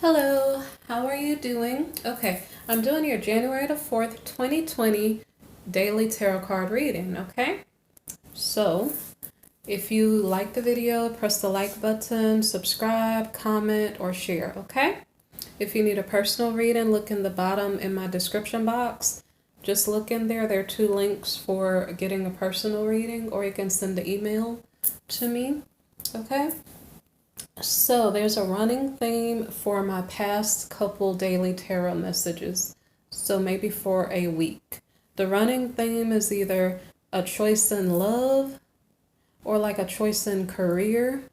Hello, how are you doing? Okay, I'm doing your January the 4th, 2020 daily tarot card reading, okay? So, if you like the video, press the like button, subscribe, comment, or share, okay? If you need a personal reading, look in the bottom in my description box. Just look in there. There are two links for getting a personal reading, or you can send the email to me, okay? So there's a running theme for my past couple daily tarot messages. So maybe for a week. The running theme is either a choice in love or like a choice in career.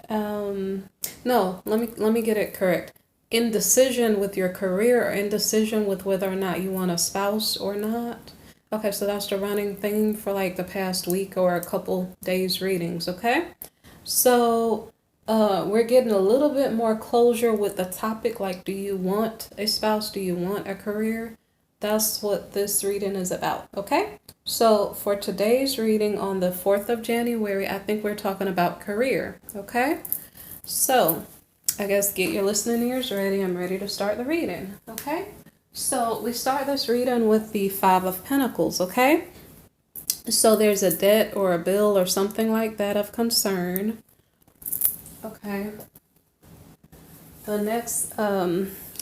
No, let me get it correct. Indecision with your career or indecision with whether or not you want a spouse or not. Okay, so that's the running theme for like the past week or a couple days readings, okay? So we're getting a little bit more closure with the topic, like, do you want a spouse? Do you want a career? That's what this reading is about, okay? So for today's reading on the 4th of January, I think we're talking about career, okay? So I guess get your listening ears ready. I'm ready to start the reading, okay? So we start this reading with the Five of Pentacles, okay? So there's a debt or a bill or something like that of concern. Okay. The next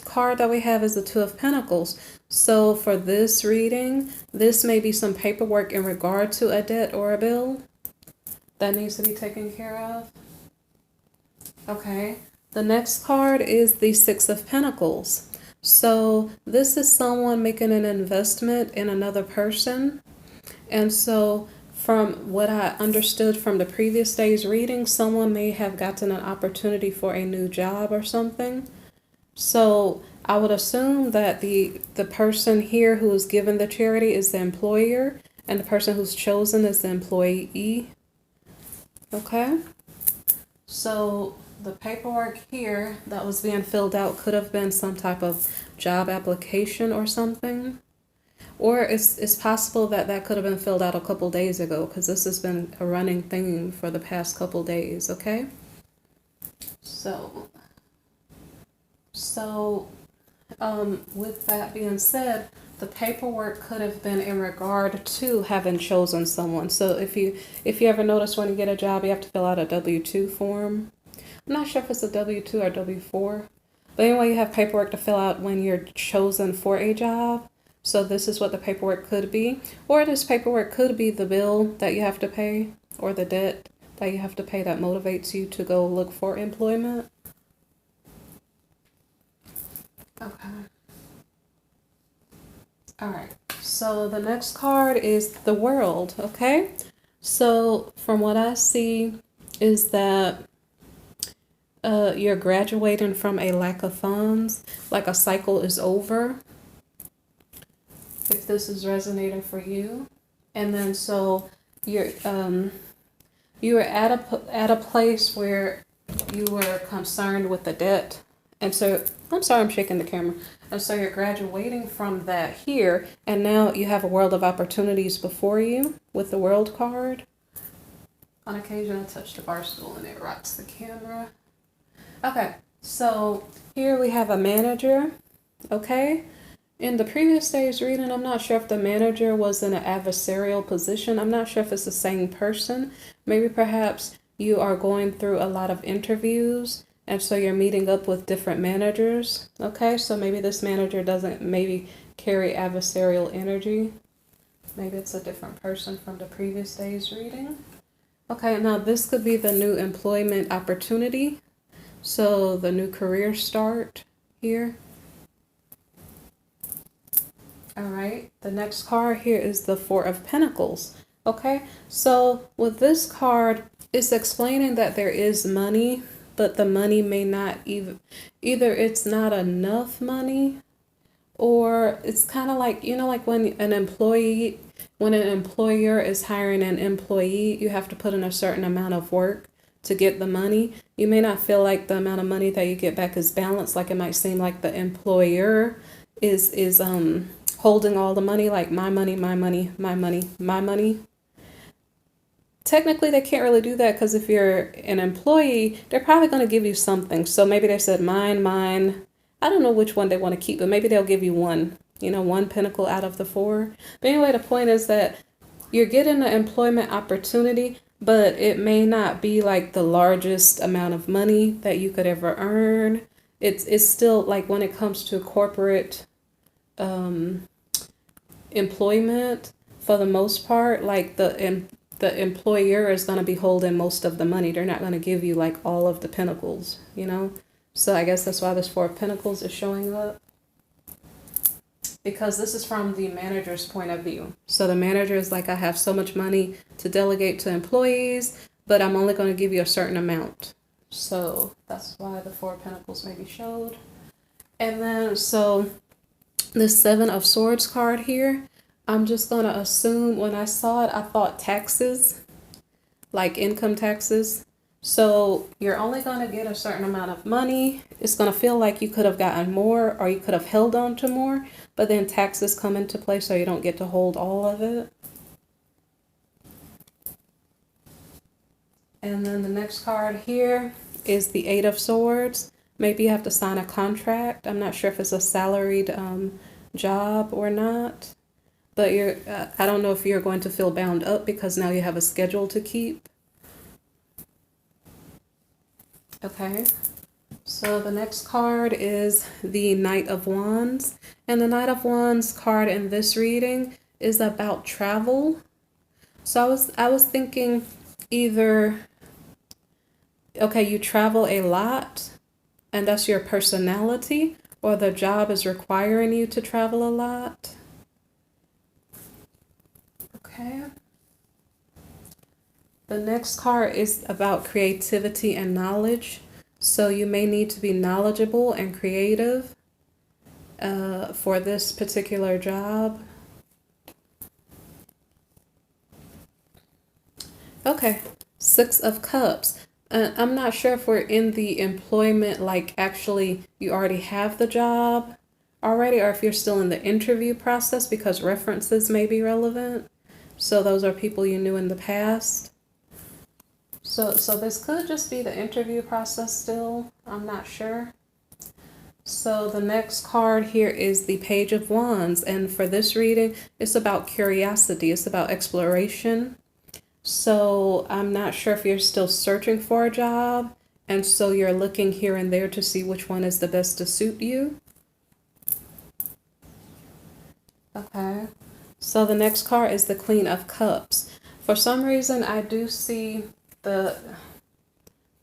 card that we have is the Two of Pentacles. So for this reading, this may be some paperwork in regard to a debt or a bill that needs to be taken care of. Okay. The next card is the Six of Pentacles. So this is someone making an investment in another person. And so from what I understood from the previous day's reading, someone may have gotten an opportunity for a new job or something. So I would assume that the person here who is given the charity is the employer, and the person who's chosen is the employee. Okay? So the paperwork here that was being filled out could have been some type of job application or something. Or it's possible that that could have been filled out a couple days ago, because this has been a running theme for the past couple days, okay? So with that being said, the paperwork could have been in regard to having chosen someone. So if you ever notice when you get a job, you have to fill out a W-2 form. I'm not sure if it's a W-2 or W-4. But anyway, you have paperwork to fill out when you're chosen for a job. So this is what the paperwork could be. Or this paperwork could be the bill that you have to pay or the debt that you have to pay that motivates you to go look for employment. Okay. All right. So the next card is the World, okay? So from what I see is that you're graduating from a lack of funds, like a cycle is over, if this is resonating for you. And then so you're at a place where you were concerned with the debt, and so I'm sorry, I'm shaking the camera. And so you're graduating from that here, and now you have a world of opportunities before you with the World card. On occasion I touch the bar stool and it rocks the camera. Okay, so here we have a manager, okay? In the previous day's reading, I'm not sure if the manager was in an adversarial position. I'm not sure if it's the same person. Maybe perhaps you are going through a lot of interviews, and so you're meeting up with different managers, okay? So maybe this manager doesn't maybe carry adversarial energy. Maybe it's a different person from the previous day's reading. Okay, now this could be the new employment opportunity. So the new career start here. All right, the next card here is the Four of Pentacles. Okay, so with this card, it's explaining that there is money, but the money may not either it's not enough money, or it's kind of like, you know, like when an employer is hiring an employee, you have to put in a certain amount of work to get the money. You may not feel like the amount of money that you get back is balanced. Like it might seem like the employer is holding all the money, like my money, my money, my money, my money. technically they can't really do that because if you're an employee, they're probably going to give you something. So maybe they said mine. I don't know which one they want to keep, but maybe they'll give you one, one pentacle out of the four. But anyway, the point is that you're getting an employment opportunity, but it may not be like the largest amount of money that you could ever earn. It's still like when it comes to corporate employment, for the most part, like the employer is going to be holding most of the money. They're not going to give you like all of the pentacles, So I guess that's why this Four of Pentacles is showing up. Because this is from the manager's point of view. So the manager is like, I have so much money to delegate to employees, but I'm only going to give you a certain amount. So that's why the Four of Pentacles may be showed. And then, so the Seven of Swords card here, I'm just going to assume when I saw it, I thought taxes, like income taxes. So you're only going to get a certain amount of money. It's going to feel like you could have gotten more or you could have held on to more, but then taxes come into play so you don't get to hold all of it. And then the next card here is the Eight of Swords. Maybe you have to sign a contract. I'm not sure if it's a salaried job or not, but I don't know if you're going to feel bound up because now you have a schedule to keep. Okay, so the next card is the Knight of Wands. And the Knight of Wands card in this reading is about travel. So I was thinking either, okay, you travel a lot and that's your personality, or the job is requiring you to travel a lot. Okay. The next card is about creativity and knowledge. So you may need to be knowledgeable and creative for this particular job. Okay, Six of Cups. I'm not sure if we're in the employment, like actually you already have the job already, or if you're still in the interview process because references may be relevant. So those are people you knew in the past. So this could just be the interview process still. I'm not sure. So the next card here is the Page of Wands. And for this reading, it's about curiosity. It's about exploration. So I'm not sure if you're still searching for a job. And so you're looking here and there to see which one is the best to suit you. Okay. So the next card is the Queen of Cups. For some reason, I do see the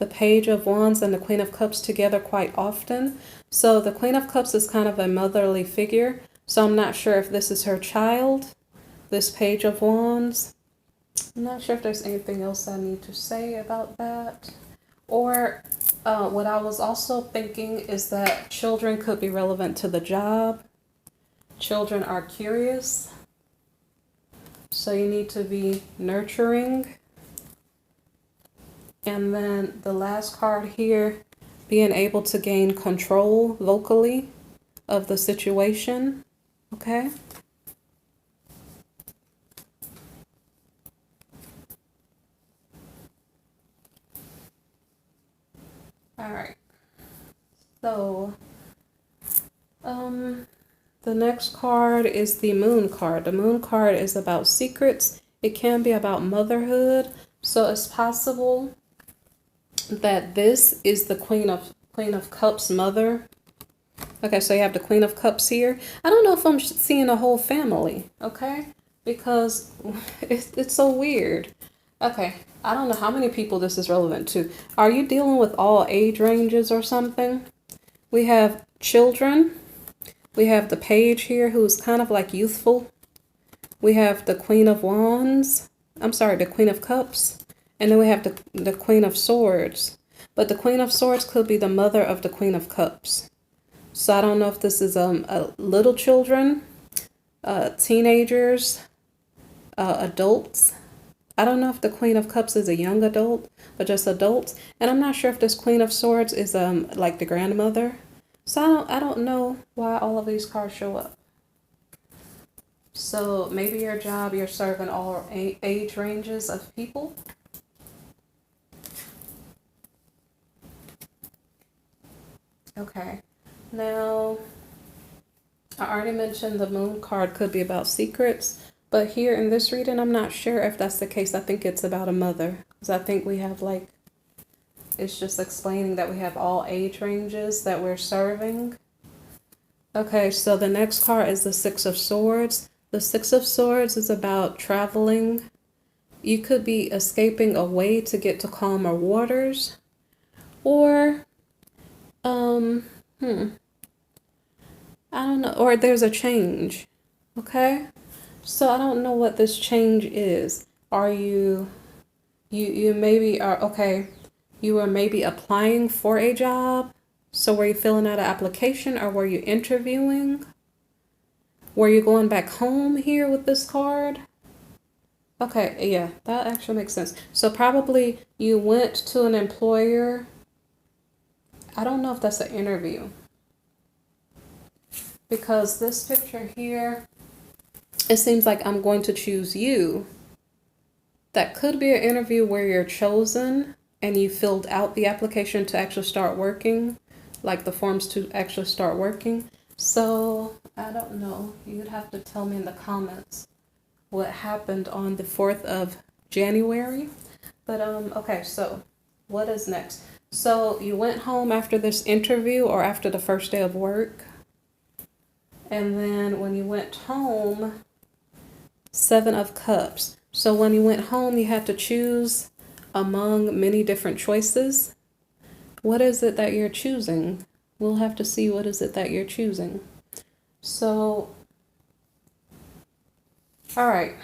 Page of Wands and the Queen of Cups together quite often. So the Queen of Cups is kind of a motherly figure. So I'm not sure if this is her child, this Page of Wands. I'm not sure if there's anything else I need to say about that. Or what I was also thinking is that children could be relevant to the job. Children are curious. So you need to be nurturing. And then the last card here, being able to gain control locally of the situation. Okay. All right. So, the next card is the Moon card. The Moon card is about secrets. It can be about motherhood. So it's possible that this is the Queen of Cups mother. Okay, so you have the Queen of Cups here. I don't know if I'm seeing a whole family, okay? Because it's so weird. Okay, I don't know how many people this is relevant to. Are you dealing with all age ranges or something? We have children. We have the Page here who's kind of like youthful. We have the Queen of Wands. I'm sorry, the Queen of Cups. And then we have the Queen of Swords. But the Queen of Swords could be the mother of the Queen of Cups. So I don't know if this is little children, teenagers, adults. I don't know if the Queen of Cups is a young adult, but just adults. And I'm not sure if this Queen of Swords is like the grandmother. So I don't know why all of these cards show up. So maybe your job, you're serving all age ranges of people. Okay. Now, I already mentioned the moon card could be about secrets, but here in this reading, I'm not sure if that's the case. I think it's about a mother, because I think we have like, it's just explaining that we have all age ranges that we're serving. Okay, so the next card is the Six of Swords. The Six of Swords is about traveling. You could be escaping away to get to calmer waters, or I don't know, or there's a change. Okay? So I don't know what this change is. Are you maybe are okay, you were maybe applying for a job. So were you filling out an application or were you interviewing? Were you going back home here with this card? Okay, yeah, that actually makes sense. So probably you went to an employer. I don't know if that's an interview. Because this picture here, it seems like I'm going to choose you. That could be an interview where you're chosen and you filled out the application to actually start working, like the forms to actually start working. So I don't know. You'd have to tell me in the comments what happened on the 4th of January. But okay, so what is next? So you went home after this interview or after the first day of work. And then when you went home, 7 of Cups. So when you went home, you had to choose among many different choices. What is it that you're choosing? We'll have to see what is it that you're choosing. So, all right.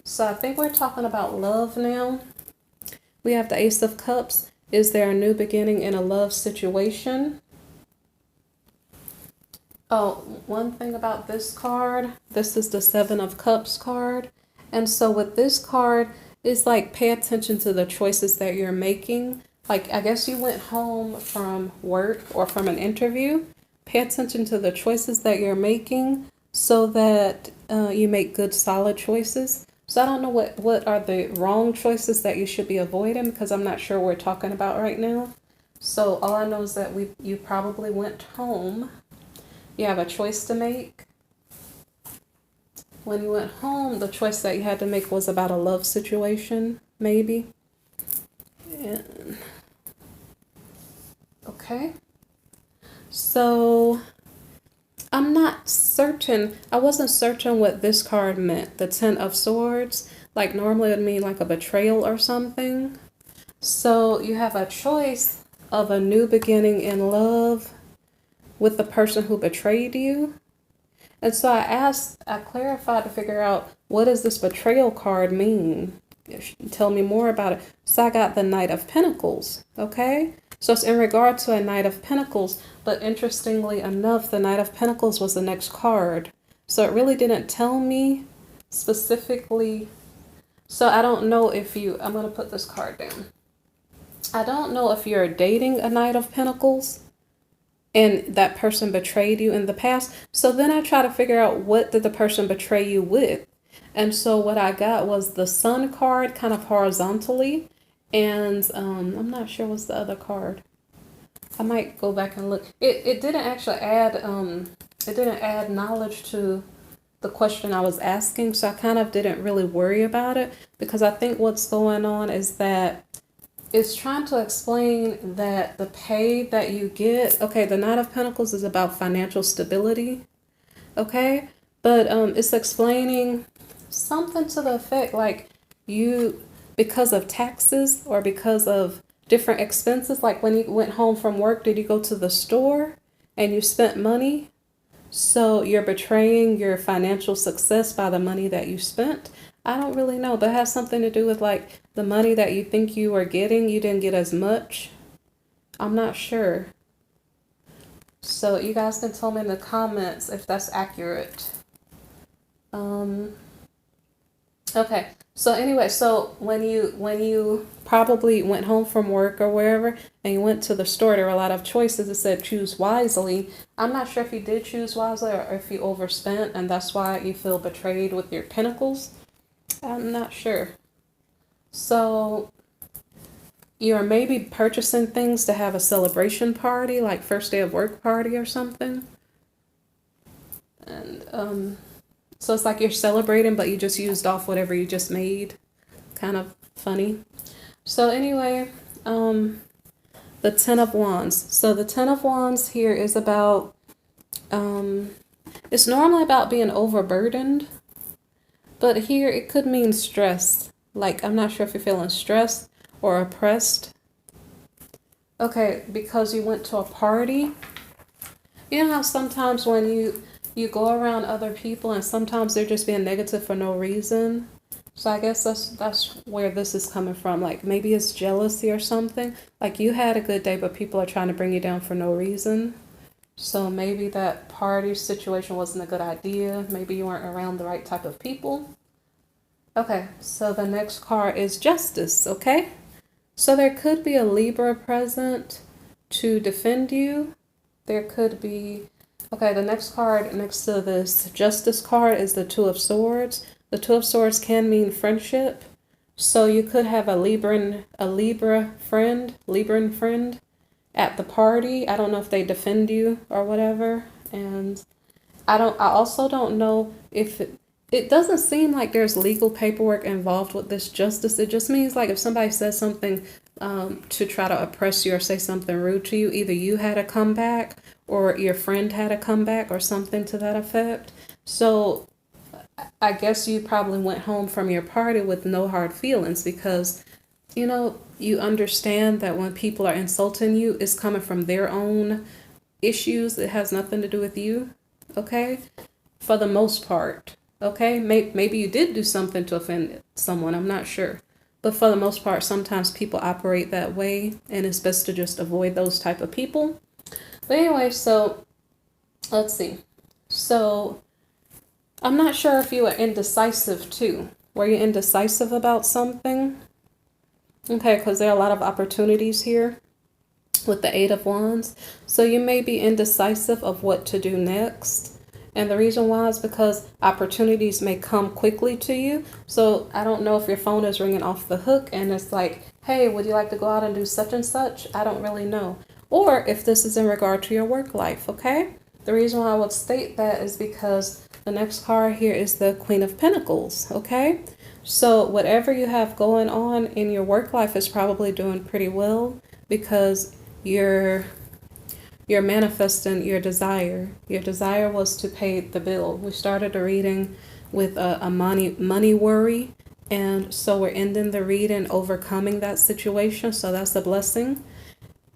So I think we're talking about love now. We have the Ace of Cups. Is there a new beginning in a love situation? Oh, one thing about this card, this is the 7 of Cups card. And so with this card, it's like pay attention to the choices that you're making. Like, I guess you went home from work or from an interview. Pay attention to the choices that you're making so that you make good, solid choices. So I don't know what are the wrong choices that you should be avoiding, because I'm not sure what we're talking about right now. So all I know is that you probably went home. You have a choice to make. When you went home, the choice that you had to make was about a love situation, maybe. And, okay. So I'm not certain. I wasn't certain what this card meant. The 10 of Swords. Like normally it would mean like a betrayal or something. So you have a choice of a new beginning in love with the person who betrayed you. And so I clarified to figure out, what does this betrayal card mean? Tell me more about it. So I got the Knight of Pentacles, okay? So it's in regard to a Knight of Pentacles, but interestingly enough, the Knight of Pentacles was the next card. So it really didn't tell me specifically. So I don't know if I'm going to put this card down. I don't know if you're dating a Knight of Pentacles and that person betrayed you in the past. So then I try to figure out, what did the person betray you with? And so what I got was the Sun card kind of horizontally. And I'm not sure what's the other card. I might go back and look. It didn't actually add knowledge to the question I was asking. So I kind of didn't really worry about it, because I think what's going on is that it's trying to explain that the pay that you get, okay, the Knight of Pentacles is about financial stability, okay? But it's explaining something to the effect like because of taxes or because of different expenses, like when you went home from work, did you go to the store and you spent money? So you're betraying your financial success by the money that you spent. I don't really know, but it has something to do with like the money that you think you were getting, you didn't get as much. I'm not sure. So you guys can tell me in the comments if that's accurate. Okay, So anyway, so when you probably went home from work or wherever and you went to the store, there were a lot of choices. It said choose wisely. I'm not sure if you did choose wisely or if you overspent and that's why you feel betrayed with your pentacles. I'm not sure. So you're maybe purchasing things to have a celebration party, like first day of work party or something. And so it's like you're celebrating, but you just used off whatever you just made. Kind of funny. So anyway, the Ten of Wands. So the Ten of Wands here is about, it's normally about being overburdened, but here it could mean stress. Like, I'm not sure if you're feeling stressed or oppressed. Okay, because you went to a party. You know how sometimes when you go around other people and sometimes they're just being negative for no reason. So I guess that's where this is coming from. Like maybe it's jealousy or something. Like you had a good day, but people are trying to bring you down for no reason. So maybe that party situation wasn't a good idea. Maybe you weren't around the right type of people. Okay, so the next card is Justice, okay? So there could be a Libra present to defend you. There could be, okay, the next card next to this Justice card is the Two of Swords. The Two of Swords can mean friendship. So you could have a Libra friend at the party. I don't know if they defend you or whatever. And I also don't know if it doesn't seem like there's legal paperwork involved with this Justice. It just means like if somebody says something to try to oppress you or say something rude to you, either you had a comeback or your friend had a comeback or something to that effect. So I guess you probably went home from your party with no hard feelings because, you know, you understand that when people are insulting you, it's coming from their own issues. It has nothing to do with you, okay? For the most part, okay? Maybe you did do something to offend someone, I'm not sure. But for the most part, sometimes people operate that way, and it's best to just avoid those type of people. But anyway, so let's see. So I'm not sure if you were indecisive too. Were you indecisive about something? Okay, because there are a lot of opportunities here with the Eight of Wands. So you may be indecisive of what to do next. And the reason why is because opportunities may come quickly to you. So I don't know if your phone is ringing off the hook and it's like, hey, would you like to go out and do such and such? I don't really know. Or if this is in regard to your work life, okay? The reason why I would state that is because the next card here is the Queen of Pentacles, okay? So whatever you have going on in your work life is probably doing pretty well because you're manifesting your desire. Your desire was to pay the bill. We started the reading with a money worry, and so we're ending the reading overcoming that situation, so that's a blessing.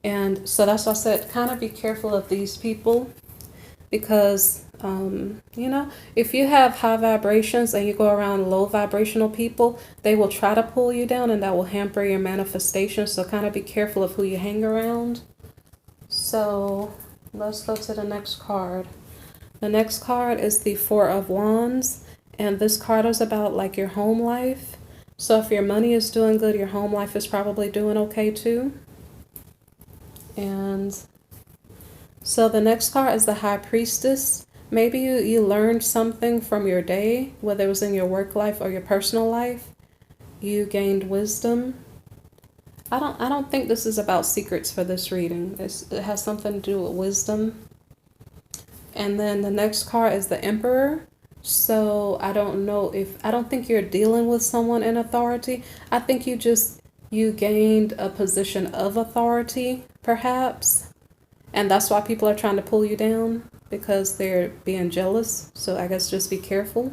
And so that's why I said kind of be careful of these people because you know, if you have high vibrations and you go around low vibrational people, they will try to pull you down and that will hamper your manifestation. So kind of be careful of who you hang around. So let's go to the next card. The next card is the Four of Wands. And this card is about like your home life. So if your money is doing good, your home life is probably doing okay too. And so the next card is the High Priestess. Maybe you learned something from your day, whether it was in your work life or your personal life. You gained wisdom. I don't think this is about secrets for this reading. It has something to do with wisdom. And then the next card is the Emperor. So I don't think you're dealing with someone in authority. I think you gained a position of authority, perhaps. And that's why people are trying to pull you down, because they're being jealous. So I guess just be careful.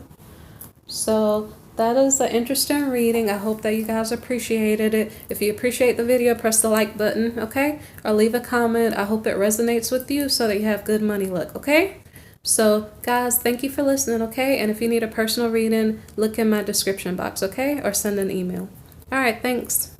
So that is an interesting reading. I hope that you guys appreciated it. If you appreciate the video, press the like button, okay? Or leave a comment. I hope it resonates with you so that you have good money luck, okay? So guys, thank you for listening, okay? And if you need a personal reading, look in my description box, okay? Or send an email. All right, thanks.